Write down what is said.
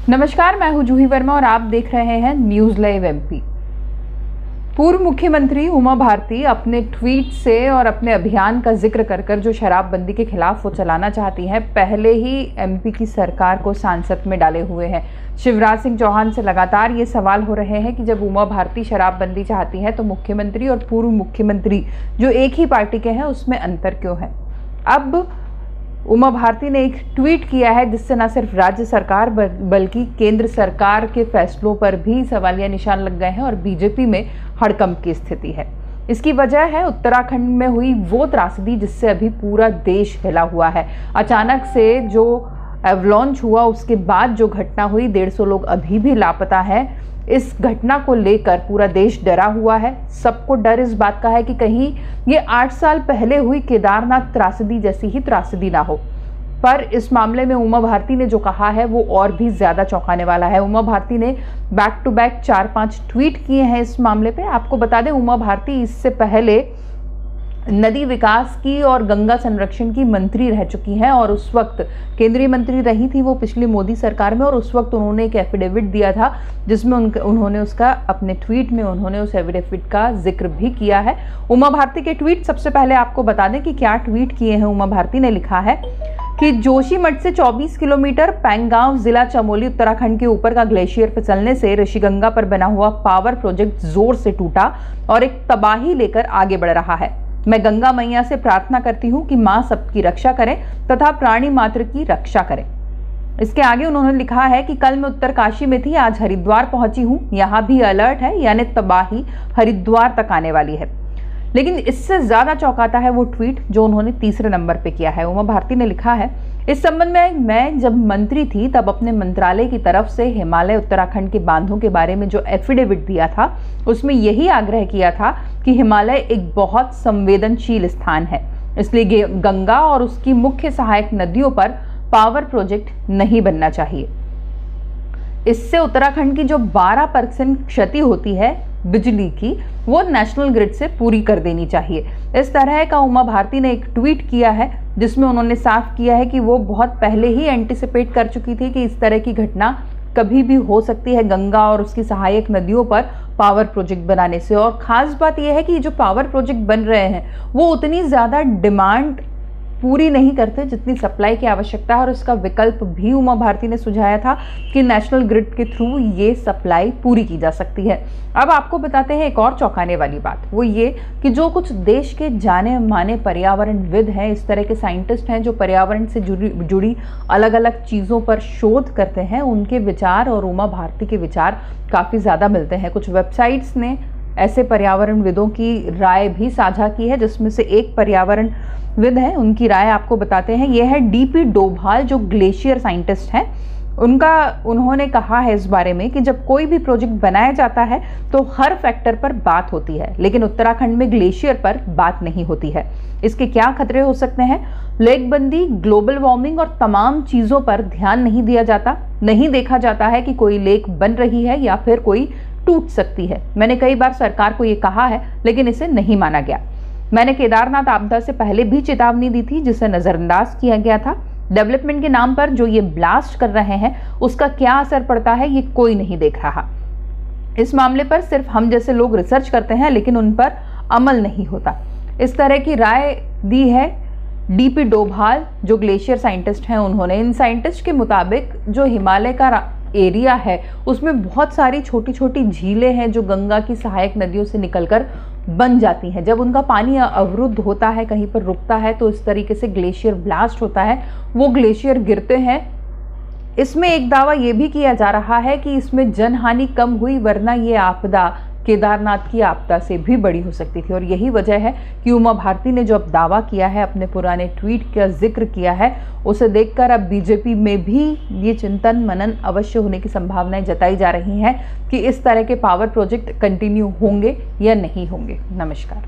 नमस्कार, मैं हूं जूही वर्मा और आप देख रहे हैं न्यूज़ लाइव एमपी। पूर्व मुख्यमंत्री उमा भारती अपने ट्वीट से और अपने अभियान का जिक्र कर जो शराबबंदी के खिलाफ वो चलाना चाहती हैं, पहले ही एमपी की सरकार को सांसद में डाले हुए हैं। शिवराज सिंह चौहान से लगातार ये सवाल हो रहे हैं कि जब उमा भारती शराबबंदी चाहती हैं तो मुख्यमंत्री और पूर्व मुख्यमंत्री जो एक ही पार्टी के हैं उसमें अंतर क्यों है। अब उमा भारती ने एक ट्वीट किया है जिससे न सिर्फ राज्य सरकार बल्कि केंद्र सरकार के फैसलों पर भी सवालिया निशान लग गए हैं और बीजेपी में हड़कंप की स्थिति है। इसकी वजह है उत्तराखंड में हुई वो त्रासदी जिससे अभी पूरा देश हिला हुआ है। अचानक से जो एवलॉन्च हुआ उसके बाद जो घटना हुई, 150 लोग अभी भी लापता हैं। इस घटना को लेकर पूरा देश डरा हुआ है। सबको डर इस बात का है कि कहीं ये 8 साल पहले हुई केदारनाथ त्रासदी जैसी ही त्रासदी ना हो। पर इस मामले में उमा भारती ने जो कहा है वो और भी ज्यादा चौंकाने वाला है। उमा भारती ने बैक टू बैक 4-5 ट्वीट किए हैं इस मामले पे। आपको बता दें, उमा भारती इससे पहले नदी विकास की और गंगा संरक्षण की मंत्री रह चुकी हैं और उस वक्त केंद्रीय मंत्री रही थी वो पिछली मोदी सरकार में, और उस वक्त उन्होंने एक एफिडेविट दिया था जिसमें उन्होंने उसका अपने ट्वीट में उन्होंने उस एफिडेविट का जिक्र भी किया है। उमा भारती के ट्वीट, सबसे पहले आपको बता दें कि क्या ट्वीट किए हैं। उमा भारती ने लिखा है कि जोशीमठ से 24 किलोमीटर पैंगांव जिला चमोली उत्तराखंड के ऊपर का ग्लेशियर फिसलने से ऋषिगंगा पर बना हुआ पावर प्रोजेक्ट जोर से टूटा और एक तबाही लेकर आगे बढ़ रहा है। मैं गंगा मैया से प्रार्थना करती हूँ कि माँ सबकी रक्षा करें तथा प्राणी मात्र की रक्षा करें। इसके आगे उन्होंने लिखा है कि कल मैं उत्तरकाशी में थी, आज हरिद्वार पहुंची हूँ। यहाँ भी अलर्ट है, यानी तबाही हरिद्वार तक आने वाली है। लेकिन इससे ज्यादा चौंकाता है वो ट्वीट जो उन्होंने तीसरे नंबर पे किया है। उमा भारती ने लिखा है, इस संबंध में मैं जब मंत्री थी तब अपने मंत्रालय की तरफ से हिमालय उत्तराखंड के बांधों के बारे में जो एफिडेविट दिया था उसमें यही आग्रह किया था कि हिमालय एक बहुत संवेदनशील स्थान है, इसलिए गंगा और उसकी मुख्य सहायक नदियों पर पावर प्रोजेक्ट नहीं बनना चाहिए। इससे उत्तराखंड की जो 12% क्षति होती है बिजली की, वो नेशनल ग्रिड से पूरी कर देनी चाहिए। इस तरह का उमा भारती ने एक ट्वीट किया है जिसमें उन्होंने साफ किया है कि वो बहुत पहले ही एंटिसिपेट कर चुकी थी कि इस तरह की घटना कभी भी हो सकती है गंगा और उसकी सहायक नदियों पर पावर प्रोजेक्ट बनाने से। और खास बात यह है कि जो पावर प्रोजेक्ट बन रहे हैं वो उतनी ज़्यादा डिमांड पूरी नहीं करते जितनी सप्लाई की आवश्यकता है, और इसका विकल्प भी उमा भारती ने सुझाया था कि नेशनल ग्रिड के थ्रू ये सप्लाई पूरी की जा सकती है। अब आपको बताते हैं एक और चौंकाने वाली बात, वो ये कि जो कुछ देश के जाने माने पर्यावरणविद हैं, इस तरह के साइंटिस्ट हैं जो पर्यावरण से जुड़ी अलग अलग चीज़ों पर शोध करते हैं, उनके विचार और उमा भारती के विचार काफ़ी ज़्यादा मिलते हैं। कुछ वेबसाइट्स ने ऐसे पर्यावरणविदों की राय भी साझा की है जिसमें से एक पर्यावरणविद है, उनकी राय आपको बताते हैं। यह है डीपी डोभाल जो ग्लेशियर साइंटिस्ट हैं। उन्होंने कहा है इस बारे में कि जब कोई भी प्रोजेक्ट बनाया जाता है तो हर फैक्टर पर बात होती है, लेकिन उत्तराखंड में ग्लेशियर पर बात नहीं होती है। इसके क्या खतरे हो सकते हैं? लेकबंदी, ग्लोबल वार्मिंग और तमाम चीज़ों पर ध्यान नहीं दिया जाता। नहीं देखा जाता है कि कोई लेक बन रही है या फिर कोई टूट सकती है। मैंने कई बार सरकार को ये कहा है लेकिन इसे नहीं माना गया। मैंने केदारनाथ आपदा से पहले भी चेतावनी दी थी जिसे नजरअंदाज किया गया था। डेवलपमेंट के नाम पर जो ये ब्लास्ट कर रहे हैं उसका क्या असर पड़ता है ये कोई नहीं देख रहा। इस मामले पर सिर्फ हम जैसे लोग रिसर्च करते हैं लेकिन उन पर अमल नहीं होता। इस तरह की राय दी है डीपी डोभाल जो ग्लेशियर साइंटिस्ट हैं उन्होंने। इन साइंटिस्ट के मुताबिक जो हिमालय का एरिया है उसमें बहुत सारी छोटी छोटी झीलें हैं जो गंगा की सहायक नदियों से निकलकर बन जाती हैं। जब उनका पानी अवरुद्ध होता है, कहीं पर रुकता है, तो इस तरीके से ग्लेशियर ब्लास्ट होता है, वो ग्लेशियर गिरते हैं। इसमें एक दावा ये भी किया जा रहा है कि इसमें जनहानि कम हुई, वरना ये आपदा केदारनाथ की आपदा से भी बड़ी हो सकती थी। और यही वजह है कि उमा भारती ने जो अब दावा किया है, अपने पुराने ट्वीट का जिक्र किया है, उसे देखकर अब बीजेपी में भी ये चिंतन मनन अवश्य होने की संभावनाएं जताई जा रही हैं कि इस तरह के पावर प्रोजेक्ट कंटिन्यू होंगे या नहीं होंगे। नमस्कार।